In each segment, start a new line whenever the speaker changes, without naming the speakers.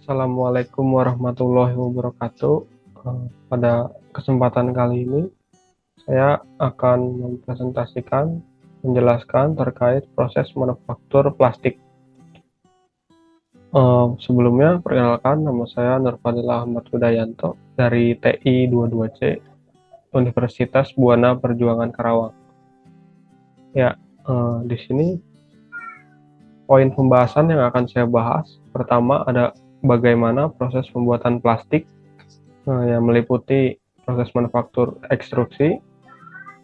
Assalamualaikum warahmatullahi wabarakatuh. Pada kesempatan kali ini, saya akan menjelaskan terkait proses manufaktur plastik. Sebelumnya, perkenalkan, nama saya Nurfadil Ahmad Hudayanto dari TI 22C Universitas Buana Perjuangan Karawang. Ya, di sini poin pembahasan yang akan saya bahas. Pertama, ada bagaimana proses pembuatan plastik yang meliputi proses manufaktur ekstruksi,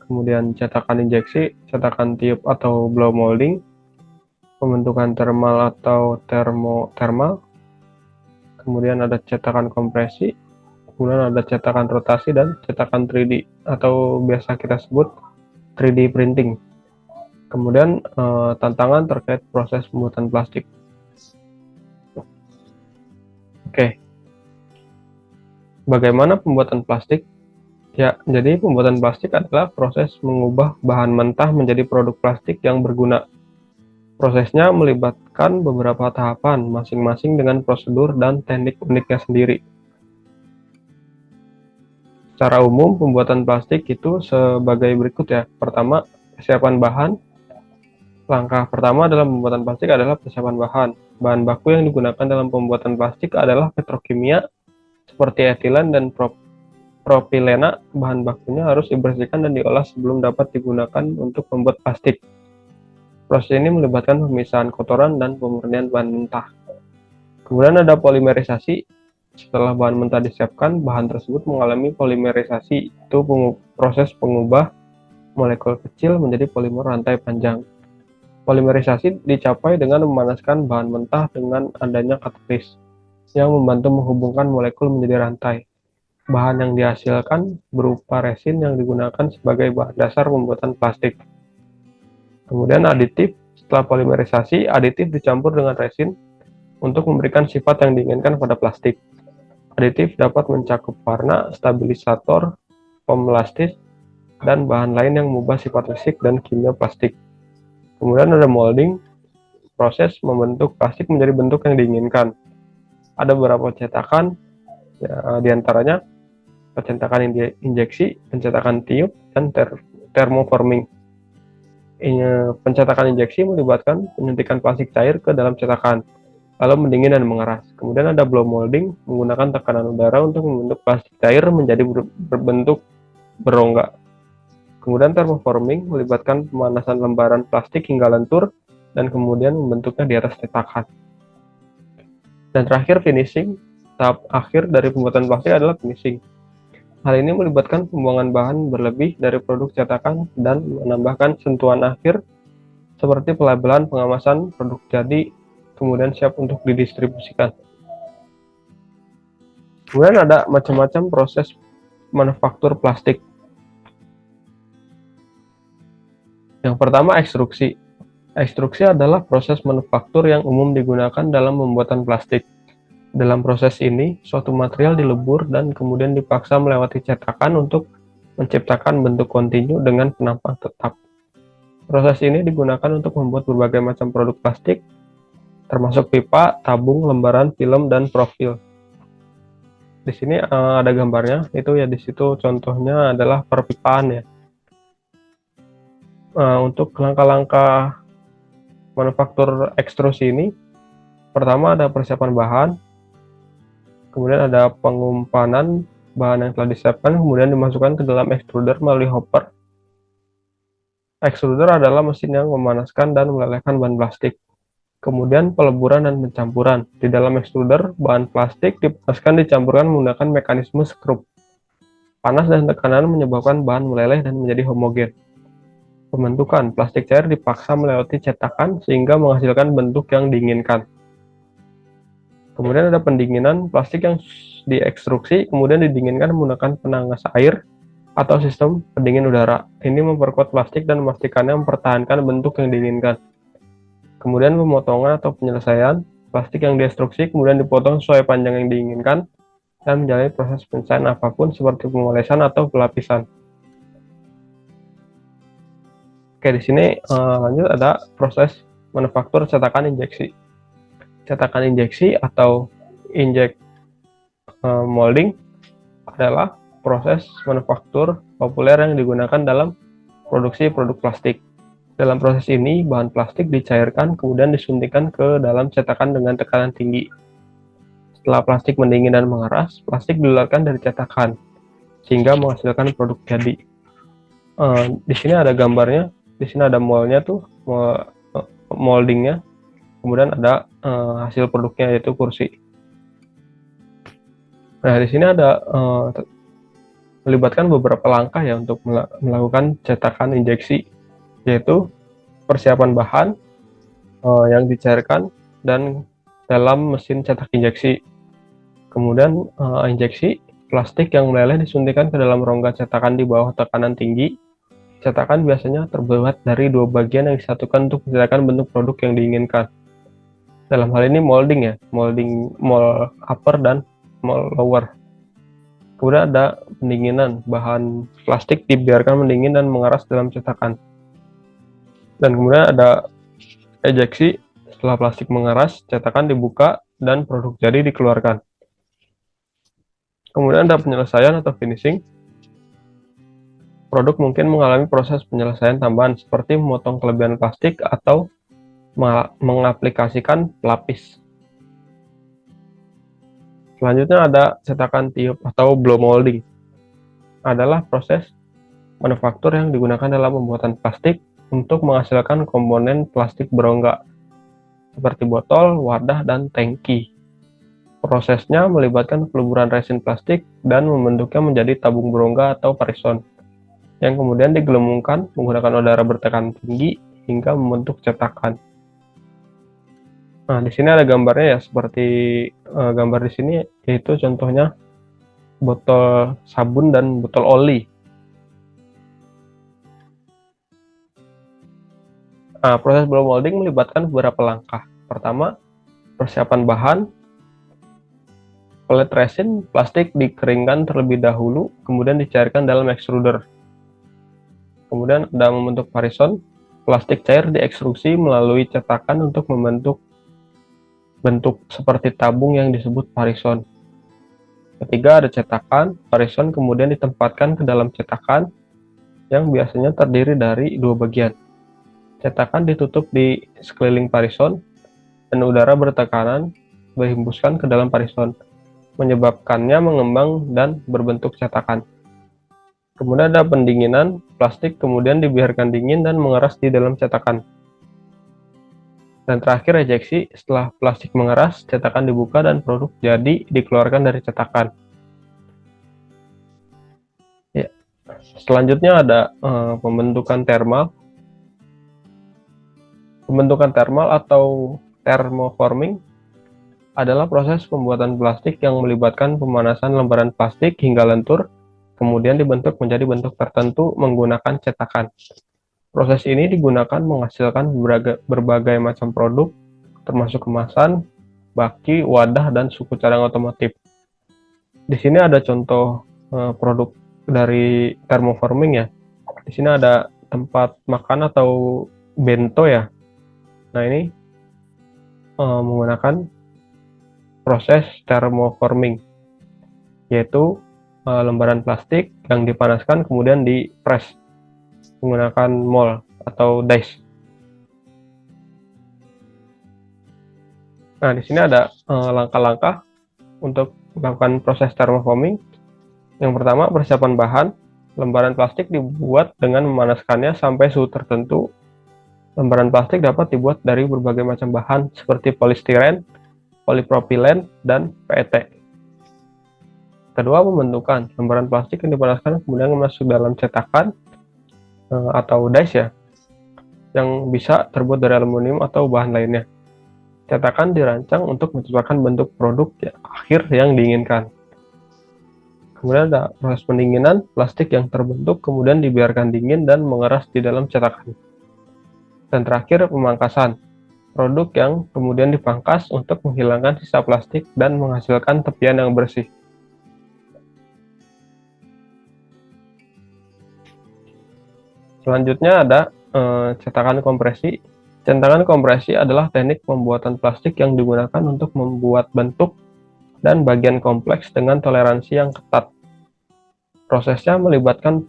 kemudian cetakan injeksi, cetakan tiup atau blow molding, pembentukan thermal atau termotermal, kemudian ada cetakan kompresi, kemudian ada cetakan rotasi dan cetakan 3D atau biasa kita sebut 3D printing. Kemudian tantangan terkait proses pembuatan plastik. Oke. Bagaimana pembuatan plastik? Ya, jadi pembuatan plastik adalah proses mengubah bahan mentah menjadi produk plastik yang berguna. Prosesnya melibatkan beberapa tahapan, masing-masing dengan prosedur dan teknik uniknya sendiri. Secara umum, pembuatan plastik itu sebagai berikut ya. Pertama, persiapan bahan. Langkah pertama dalam pembuatan plastik adalah persiapan bahan. Bahan baku yang digunakan dalam pembuatan plastik adalah petrokimia, seperti etilen dan propilena. Bahan bakunya harus dibersihkan dan diolah sebelum dapat digunakan untuk membuat plastik. Proses ini melibatkan pemisahan kotoran dan pemurnian bahan mentah. Kemudian ada polimerisasi. Setelah bahan mentah disiapkan, bahan tersebut mengalami polimerisasi, itu proses pengubah molekul kecil menjadi polimer rantai panjang. Polimerisasi dicapai dengan memanaskan bahan mentah dengan adanya katalis yang membantu menghubungkan molekul menjadi rantai. Bahan yang dihasilkan berupa resin yang digunakan sebagai bahan dasar pembuatan plastik. Kemudian aditif. Setelah polimerisasi, aditif dicampur dengan resin untuk memberikan sifat yang diinginkan pada plastik. Aditif dapat mencakup warna, stabilisator, pemelastis, dan bahan lain yang mengubah sifat fisik dan kimia plastik. Kemudian ada molding, proses membentuk plastik menjadi bentuk yang diinginkan. Ada beberapa cetakan, ya, diantaranya pencetakan injeksi, pencetakan tiup, dan thermoforming. Pencetakan injeksi melibatkan penyuntikan plastik cair ke dalam cetakan, lalu mendingin dan mengeras. Kemudian ada blow molding, menggunakan tekanan udara untuk membentuk plastik cair menjadi berbentuk berongga. Kemudian thermoforming melibatkan pemanasan lembaran plastik hingga lentur dan kemudian membentuknya di atas cetakan. Dan terakhir finishing. Tahap akhir dari pembuatan plastik adalah finishing. Hal ini melibatkan pembuangan bahan berlebih dari produk cetakan dan menambahkan sentuhan akhir seperti pelabelan, pengemasan produk jadi, kemudian siap untuk didistribusikan. Kemudian ada macam-macam proses manufaktur plastik. Yang pertama, ekstruksi. Ekstruksi adalah proses manufaktur yang umum digunakan dalam pembuatan plastik. Dalam proses ini, suatu material dilebur dan kemudian dipaksa melewati cetakan untuk menciptakan bentuk kontinu dengan penampang tetap. Proses ini digunakan untuk membuat berbagai macam produk plastik, termasuk pipa, tabung, lembaran, film, dan profil. Di sini ada gambarnya, itu ya di situ contohnya adalah perpipaan ya. Untuk langkah-langkah manufaktur ekstrusi ini, pertama ada persiapan bahan, kemudian ada pengumpanan bahan yang telah disiapkan, kemudian dimasukkan ke dalam extruder melalui hopper. Extruder adalah mesin yang memanaskan dan melelehkan bahan plastik. Kemudian peleburan dan pencampuran. Di dalam extruder, bahan plastik dipanaskan dicampurkan menggunakan mekanisme skrup. Panas dan tekanan menyebabkan bahan meleleh dan menjadi homogen. Pembentukan. Plastik cair dipaksa melewati cetakan sehingga menghasilkan bentuk yang diinginkan. Kemudian ada pendinginan. Plastik yang diekstruksi kemudian didinginkan menggunakan penangas air atau sistem pendingin udara. Ini memperkuat plastik dan memastikannya mempertahankan bentuk yang diinginkan. Kemudian pemotongan atau penyelesaian. Plastik yang diekstruksi kemudian dipotong sesuai panjang yang diinginkan dan menjalani proses penyelesaian apapun seperti pemolesan atau pelapisan. Oke, di sini lanjut ada proses manufaktur cetakan injeksi. Cetakan injeksi atau inject molding adalah proses manufaktur populer yang digunakan dalam produksi produk plastik. Dalam proses ini, bahan plastik dicairkan kemudian disuntikkan ke dalam cetakan dengan tekanan tinggi. Setelah plastik mendingin dan mengeras, plastik dikeluarkan dari cetakan sehingga menghasilkan produk jadi. Di sini ada gambarnya, di sini ada moldnya tuh, moldingnya, kemudian ada hasil produknya yaitu kursi. Nah, di sini ada melibatkan beberapa langkah ya untuk melakukan cetakan injeksi, yaitu persiapan bahan yang dicairkan dan dalam mesin cetak injeksi. Kemudian injeksi plastik yang meleleh disuntikkan ke dalam rongga cetakan di bawah tekanan tinggi. Cetakan biasanya terbuat dari dua bagian yang disatukan untuk menciptakan bentuk produk yang diinginkan. Dalam hal ini molding ya, mold upper dan mold lower. Kemudian ada pendinginan, bahan plastik dibiarkan mendingin dan mengeras dalam cetakan. Dan kemudian ada ejeksi, setelah plastik mengeras, cetakan dibuka dan produk jadi dikeluarkan. Kemudian ada penyelesaian atau finishing. Produk mungkin mengalami proses penyelesaian tambahan seperti memotong kelebihan plastik atau mengaplikasikan pelapis. Selanjutnya ada cetakan tiup atau blow molding. Adalah proses manufaktur yang digunakan dalam pembuatan plastik untuk menghasilkan komponen plastik berongga seperti botol, wadah, dan tangki. Prosesnya melibatkan peluburan resin plastik dan membentuknya menjadi tabung berongga atau parison yang kemudian digelembungkan menggunakan udara bertekanan tinggi hingga membentuk cetakan. Nah, di sini ada gambarnya ya, seperti gambar di sini, yaitu contohnya botol sabun dan botol oli. Nah, proses blow molding melibatkan beberapa langkah. Pertama, persiapan bahan. Pelet resin plastik dikeringkan terlebih dahulu, kemudian dicairkan dalam extruder. Kemudian ada membentuk parison. Plastik cair diekstruksi melalui cetakan untuk membentuk bentuk seperti tabung yang disebut parison. Ketiga, ada cetakan. Parison kemudian ditempatkan ke dalam cetakan yang biasanya terdiri dari dua bagian. Cetakan ditutup di sekeliling parison dan udara bertekanan berhembuskan ke dalam parison, menyebabkannya mengembang dan berbentuk cetakan. Kemudian ada pendinginan. Plastik kemudian dibiarkan dingin dan mengeras di dalam cetakan. Dan terakhir ejeksi, setelah plastik mengeras, cetakan dibuka dan produk jadi dikeluarkan dari cetakan. Ya. Selanjutnya ada pembentukan thermal. Pembentukan thermal atau thermoforming adalah proses pembuatan plastik yang melibatkan pemanasan lembaran plastik hingga lentur, kemudian dibentuk menjadi bentuk tertentu menggunakan cetakan. Proses ini digunakan menghasilkan berbagai macam produk, termasuk kemasan, baki, wadah, dan suku cadang otomotif. Di sini ada contoh produk dari thermoforming ya. Di sini ada tempat makan atau bento ya. Nah, ini menggunakan proses thermoforming, yaitu lembaran plastik yang dipanaskan kemudian dipres menggunakan mold atau dice. Nah, di sini ada langkah-langkah untuk melakukan proses thermoforming. Yang pertama, persiapan bahan. Lembaran plastik dibuat dengan memanaskannya sampai suhu tertentu. Lembaran plastik dapat dibuat dari berbagai macam bahan seperti polistiren, polipropilen, dan PET. Kedua, pembentukan. Lembaran plastik yang dipanaskan kemudian masuk dalam cetakan atau dice ya, yang bisa terbuat dari aluminium atau bahan lainnya. Cetakan dirancang untuk menciptakan bentuk produk akhir yang diinginkan. Kemudian ada proses pendinginan. Plastik yang terbentuk kemudian dibiarkan dingin dan mengeras di dalam cetakan. Dan terakhir, pemangkasan. Produk yang kemudian dipangkas untuk menghilangkan sisa plastik dan menghasilkan tepian yang bersih. Selanjutnya ada cetakan kompresi. Cetakan kompresi adalah teknik pembuatan plastik yang digunakan untuk membuat bentuk dan bagian kompleks dengan toleransi yang ketat. Prosesnya melibatkan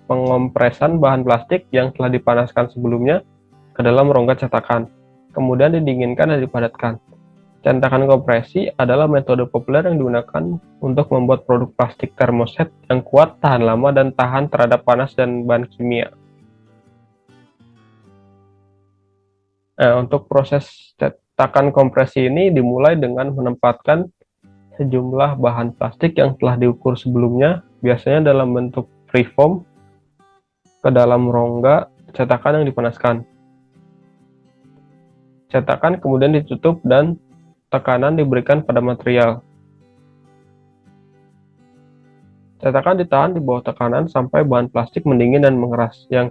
pengompresan bahan plastik yang telah dipanaskan sebelumnya ke dalam rongga cetakan, kemudian didinginkan dan dipadatkan. Cetakan kompresi adalah metode populer yang digunakan untuk membuat produk plastik termoset yang kuat, tahan lama, dan tahan terhadap panas dan bahan kimia. Untuk proses cetakan kompresi ini dimulai dengan menempatkan sejumlah bahan plastik yang telah diukur sebelumnya, biasanya dalam bentuk freeform, ke dalam rongga cetakan yang dipanaskan. Cetakan kemudian ditutup dan tekanan diberikan pada material. Cetakan ditahan di bawah tekanan sampai bahan plastik mendingin dan mengeras, yang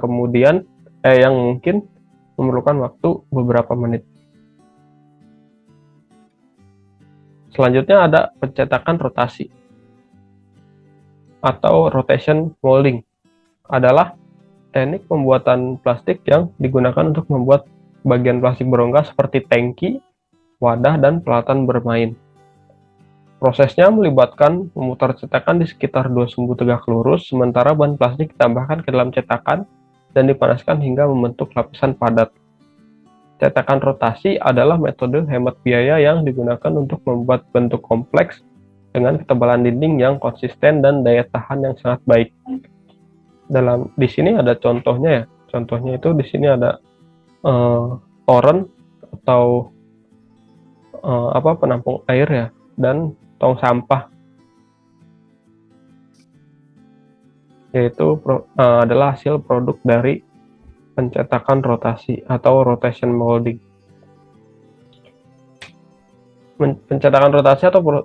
mungkin memerlukan waktu beberapa menit. Selanjutnya ada pencetakan rotasi atau rotation molding. Adalah teknik pembuatan plastik yang digunakan untuk membuat bagian plastik berongga seperti tangki, wadah, dan peralatan bermain. Prosesnya melibatkan memutar cetakan di sekitar 2 sumbu tegak lurus, sementara bahan plastik ditambahkan ke dalam cetakan dan dipanaskan hingga membentuk lapisan padat. Cetakan rotasi adalah metode hemat biaya yang digunakan untuk membuat bentuk kompleks dengan ketebalan dinding yang konsisten dan daya tahan yang sangat baik. Di sini ada contohnya ya. Contohnya itu di sini ada toren atau penampung air ya, dan tong sampah, yaitu adalah hasil produk dari pencetakan rotasi atau rotation molding. Pencetakan rotasi atau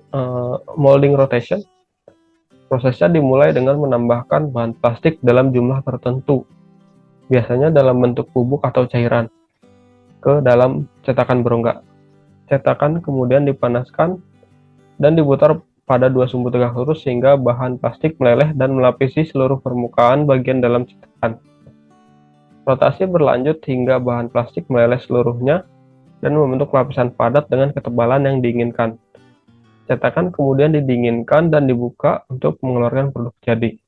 molding rotation, prosesnya dimulai dengan menambahkan bahan plastik dalam jumlah tertentu, biasanya dalam bentuk bubuk atau cairan, ke dalam cetakan berongga. Cetakan kemudian dipanaskan dan diputar pada 2 sumbu tegak lurus sehingga bahan plastik meleleh dan melapisi seluruh permukaan bagian dalam cetakan. Rotasi berlanjut hingga bahan plastik meleleh seluruhnya dan membentuk lapisan padat dengan ketebalan yang diinginkan. Cetakan kemudian didinginkan dan dibuka untuk mengeluarkan produk jadi.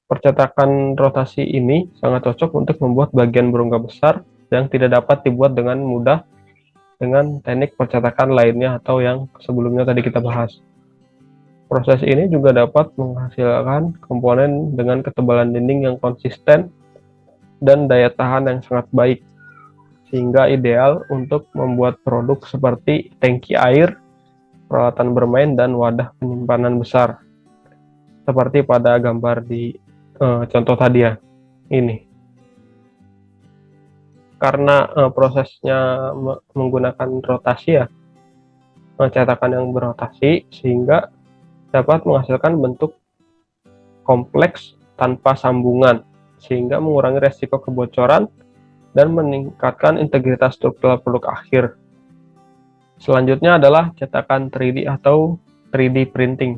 Percetakan rotasi ini sangat cocok untuk membuat bagian berongga besar yang tidak dapat dibuat dengan mudah dengan teknik percetakan lainnya atau yang sebelumnya tadi kita bahas. Proses ini juga dapat menghasilkan komponen dengan ketebalan dinding yang konsisten dan daya tahan yang sangat baik, sehingga ideal untuk membuat produk seperti tangki air, peralatan bermain, dan wadah penyimpanan besar, seperti pada gambar di contoh tadi ya, ini. Karena prosesnya menggunakan rotasi ya, cetakan yang berotasi, sehingga dapat menghasilkan bentuk kompleks tanpa sambungan, sehingga mengurangi resiko kebocoran dan meningkatkan integritas struktural produk akhir. Selanjutnya adalah cetakan 3D atau 3D printing.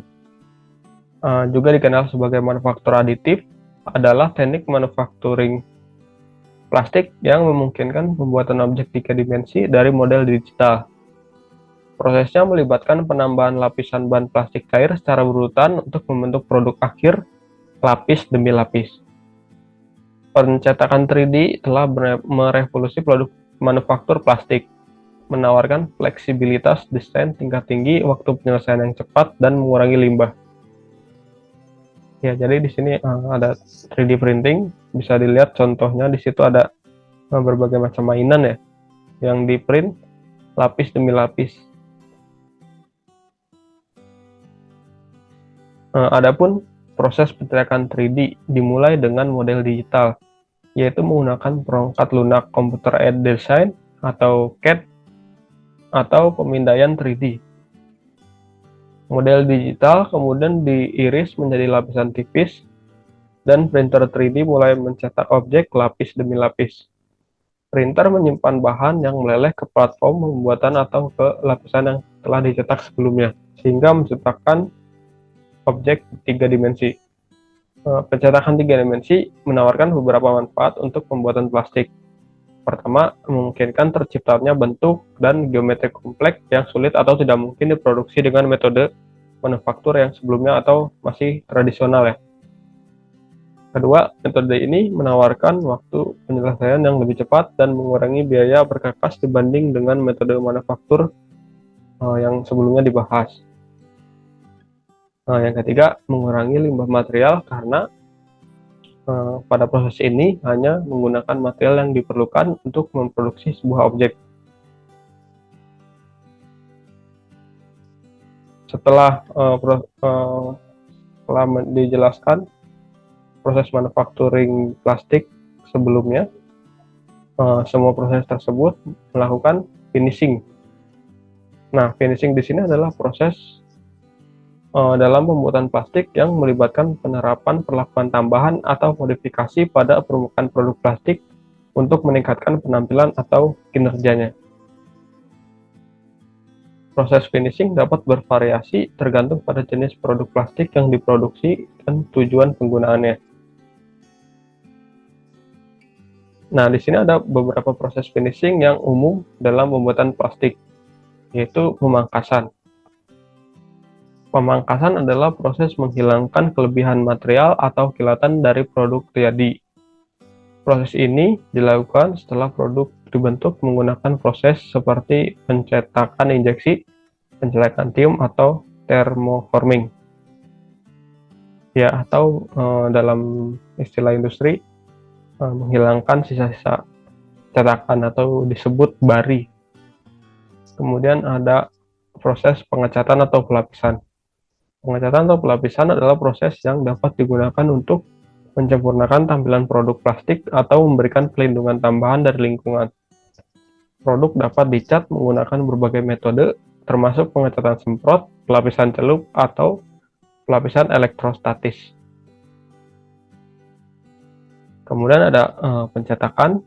Juga dikenal sebagai manufaktur aditif, adalah teknik manufacturing plastik yang memungkinkan pembuatan objek 3 dimensi dari model digital. Prosesnya melibatkan penambahan lapisan bahan plastik cair secara berurutan untuk membentuk produk akhir lapis demi lapis. Pencetakan 3D telah merevolusi produk manufaktur plastik, menawarkan fleksibilitas desain tingkat tinggi, waktu penyelesaian yang cepat, dan mengurangi limbah. Ya, jadi di sini ada 3D printing, bisa dilihat contohnya di situ ada berbagai macam mainan ya, yang di print lapis demi lapis. Adapun proses pencetakan 3D dimulai dengan model digital, yaitu menggunakan perangkat lunak Computer Aided Design atau CAD atau pemindaian 3D. Model digital kemudian diiris menjadi lapisan tipis, dan printer 3D mulai mencetak objek lapis demi lapis. Printer menyimpan bahan yang meleleh ke platform pembuatan atau ke lapisan yang telah dicetak sebelumnya, sehingga menciptakan objek 3 dimensi. Pencetakan 3 dimensi menawarkan beberapa manfaat untuk pembuatan plastik. Pertama, memungkinkan terciptanya bentuk dan geometri kompleks yang sulit atau tidak mungkin diproduksi dengan metode manufaktur yang sebelumnya atau masih tradisional ya. Kedua, metode ini menawarkan waktu penyelesaian yang lebih cepat dan mengurangi biaya berkakas dibanding dengan metode manufaktur yang sebelumnya dibahas. Yang ketiga, mengurangi limbah material karena pada proses ini hanya menggunakan material yang diperlukan untuk memproduksi sebuah objek. Setelah dijelaskan proses manufacturing plastik sebelumnya, semua proses tersebut melakukan finishing. Nah, finishing di sini adalah proses dalam pembuatan plastik yang melibatkan penerapan perlakuan tambahan atau modifikasi pada permukaan produk plastik untuk meningkatkan penampilan atau kinerjanya. Proses finishing dapat bervariasi tergantung pada jenis produk plastik yang diproduksi dan tujuan penggunaannya. Nah, di sini ada beberapa proses finishing yang umum dalam pembuatan plastik, yaitu pemangkasan. Pemangkasan adalah proses menghilangkan kelebihan material atau kilatan dari produk jadi. Proses ini dilakukan setelah produk dibentuk menggunakan proses seperti pencetakan injeksi, pencalekan tium, atau thermoforming. Ya, atau dalam istilah industri, menghilangkan sisa-sisa cetakan atau disebut bari. Kemudian ada proses pengecatan atau pelapisan. Pengecatan atau pelapisan adalah proses yang dapat digunakan untuk menyempurnakan tampilan produk plastik atau memberikan pelindungan tambahan dari lingkungan. Produk dapat dicat menggunakan berbagai metode, termasuk pengecatan semprot, pelapisan celup, atau pelapisan elektrostatis. Kemudian ada pencetakan,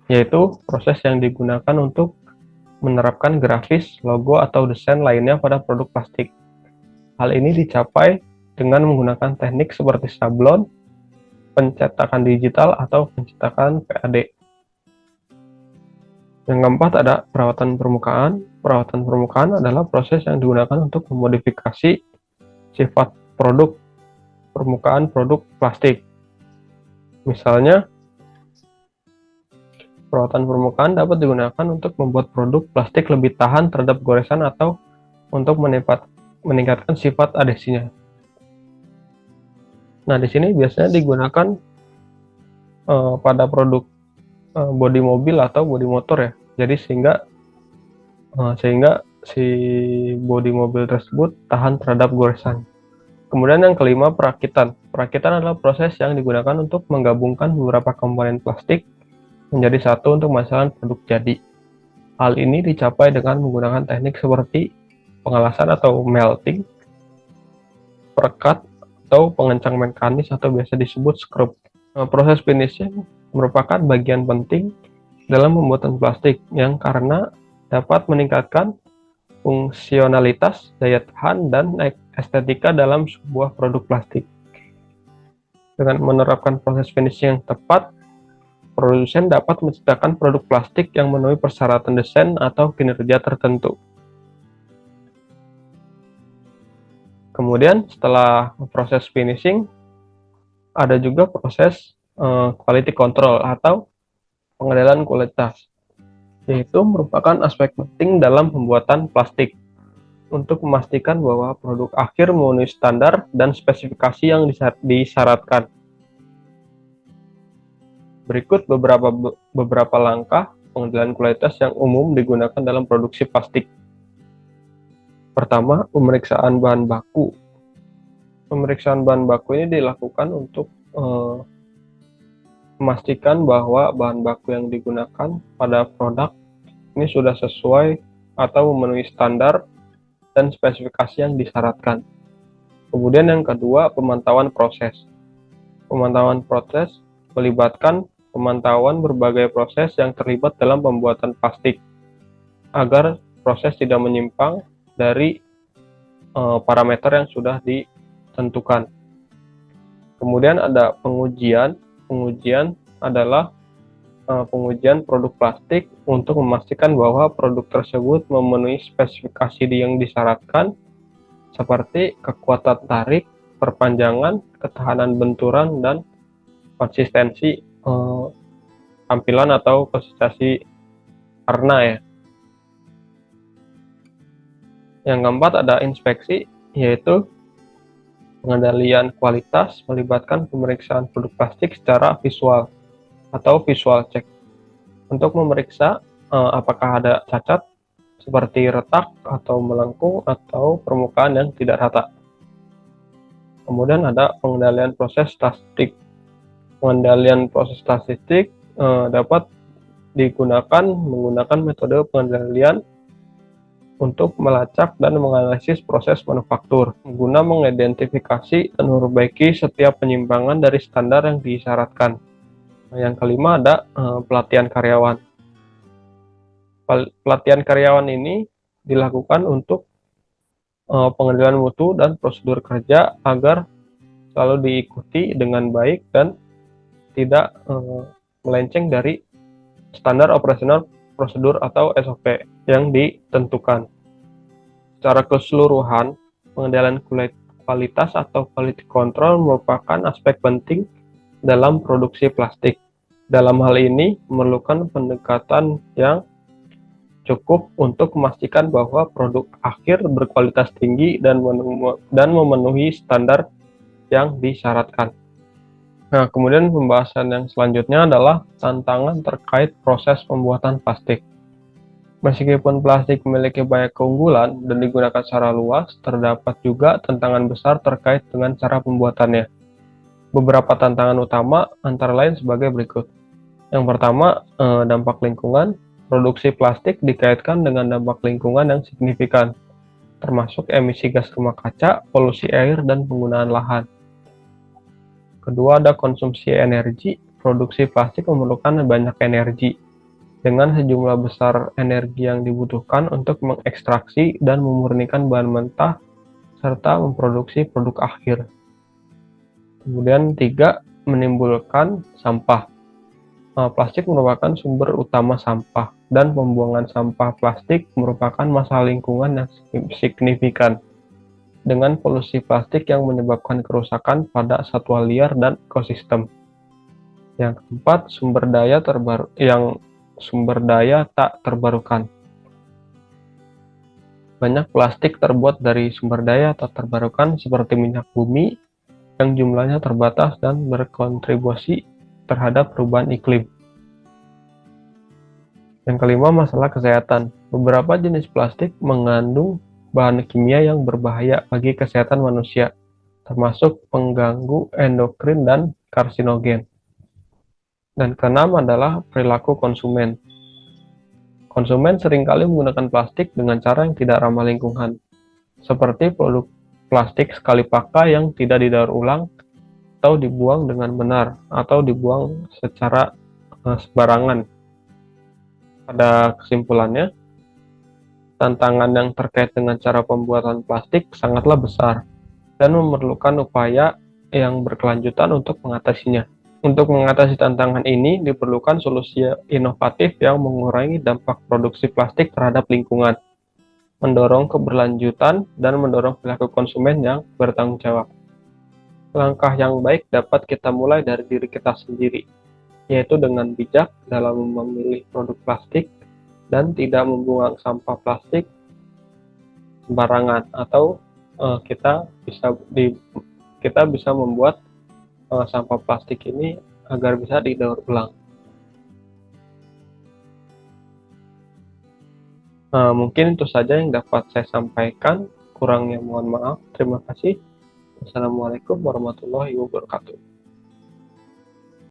yaitu proses yang digunakan untuk menerapkan grafis, logo, atau desain lainnya pada produk plastik. Hal ini dicapai dengan menggunakan teknik seperti sablon, pencetakan digital, atau pencetakan PAD. Yang keempat ada perawatan permukaan. Perawatan permukaan adalah proses yang digunakan untuk memodifikasi sifat produk permukaan produk plastik. Misalnya, perawatan permukaan dapat digunakan untuk membuat produk plastik lebih tahan terhadap goresan atau untuk meningkatkan sifat adhesinya. Nah, di sini biasanya digunakan pada produk bodi mobil atau bodi motor ya. Jadi sehingga si bodi mobil tersebut tahan terhadap goresan. Kemudian yang kelima, perakitan. Perakitan adalah proses yang digunakan untuk menggabungkan beberapa komponen plastik menjadi satu untuk menghasilkan produk jadi. Hal ini dicapai dengan menggunakan teknik seperti pengelasan atau melting, perekat, atau pengencang mekanis atau biasa disebut scrub. Proses finishing merupakan bagian penting dalam pembuatan plastik yang karena dapat meningkatkan fungsionalitas, daya tahan, dan estetika dalam sebuah produk plastik. Dengan menerapkan proses finishing yang tepat, produsen dapat menciptakan produk plastik yang memenuhi persyaratan desain atau kinerja tertentu. Kemudian setelah proses finishing, ada juga proses quality control atau pengendalian kualitas, yaitu merupakan aspek penting dalam pembuatan plastik untuk memastikan bahwa produk akhir memenuhi standar dan spesifikasi yang disyaratkan. Berikut beberapa langkah pengendalian kualitas yang umum digunakan dalam produksi plastik. Pertama, pemeriksaan bahan baku. Pemeriksaan bahan baku ini dilakukan untuk memastikan bahwa bahan baku yang digunakan pada produk ini sudah sesuai atau memenuhi standar dan spesifikasi yang disyaratkan. Kemudian yang kedua, pemantauan proses. Pemantauan proses melibatkan pemantauan berbagai proses yang terlibat dalam pembuatan plastik agar proses tidak menyimpang dari parameter yang sudah ditentukan. Kemudian ada pengujian. Pengujian adalah pengujian produk plastik untuk memastikan bahwa produk tersebut memenuhi spesifikasi yang disyaratkan seperti kekuatan tarik, perpanjangan, ketahanan benturan, dan konsistensi tampilan atau konsistensi warna ya. Yang keempat ada inspeksi, yaitu pengendalian kualitas melibatkan pemeriksaan produk plastik secara visual atau visual check untuk memeriksa apakah ada cacat seperti retak atau melengkung atau permukaan yang tidak rata. Kemudian ada pengendalian proses statistik. Pengendalian proses statistik dapat digunakan menggunakan metode pengendalian untuk melacak dan menganalisis proses manufaktur, guna mengidentifikasi dan memperbaiki setiap penyimpangan dari standar yang disyaratkan. Yang kelima ada pelatihan karyawan. Pelatihan karyawan ini dilakukan untuk pengendalian mutu dan prosedur kerja agar selalu diikuti dengan baik dan tidak melenceng dari standar operasional prosedur atau SOP yang ditentukan. Secara keseluruhan, pengendalian kualitas atau quality control merupakan aspek penting dalam produksi plastik. Dalam hal ini, memerlukan pendekatan yang cukup untuk memastikan bahwa produk akhir berkualitas tinggi dan memenuhi standar yang disyaratkan. Nah, kemudian pembahasan yang selanjutnya adalah tantangan terkait proses pembuatan plastik. Meskipun plastik memiliki banyak keunggulan dan digunakan secara luas, terdapat juga tantangan besar terkait dengan cara pembuatannya. Beberapa tantangan utama antara lain sebagai berikut. Yang pertama, dampak lingkungan. Produksi plastik dikaitkan dengan dampak lingkungan yang signifikan, termasuk emisi gas rumah kaca, polusi air, dan penggunaan lahan. Kedua, ada konsumsi energi. Produksi plastik memerlukan banyak energi, dengan sejumlah besar energi yang dibutuhkan untuk mengekstraksi dan memurnikan bahan mentah, serta memproduksi produk akhir. Kemudian tiga, menimbulkan sampah. Plastik merupakan sumber utama sampah, dan pembuangan sampah plastik merupakan masalah lingkungan yang signifikan, dengan polusi plastik yang menyebabkan kerusakan pada satwa liar dan ekosistem. Yang keempat, sumber daya tak terbarukan. Banyak plastik terbuat dari sumber daya tak terbarukan seperti minyak bumi yang jumlahnya terbatas dan berkontribusi terhadap perubahan iklim. Yang kelima, masalah kesehatan. Beberapa jenis plastik mengandung bahan kimia yang berbahaya bagi kesehatan manusia, termasuk pengganggu endokrin dan karsinogen. Dan keenam adalah perilaku konsumen. Konsumen seringkali menggunakan plastik dengan cara yang tidak ramah lingkungan, seperti produk plastik sekali pakai yang tidak didaur ulang atau dibuang dengan benar atau dibuang secara sembarangan. Pada kesimpulannya, tantangan yang terkait dengan cara pembuatan plastik sangatlah besar dan memerlukan upaya yang berkelanjutan untuk mengatasinya. Untuk mengatasi tantangan ini, diperlukan solusi inovatif yang mengurangi dampak produksi plastik terhadap lingkungan, mendorong keberlanjutan, dan mendorong perilaku konsumen yang bertanggung jawab. Langkah yang baik dapat kita mulai dari diri kita sendiri, yaitu dengan bijak dalam memilih produk plastik dan tidak membuang sampah plastik sembarangan, atau kita bisa membuat sampah plastik ini agar bisa didaur ulang. Mungkin itu saja yang dapat saya sampaikan, kurangnya mohon maaf. Terima kasih. Wassalamualaikum warahmatullahi wabarakatuh.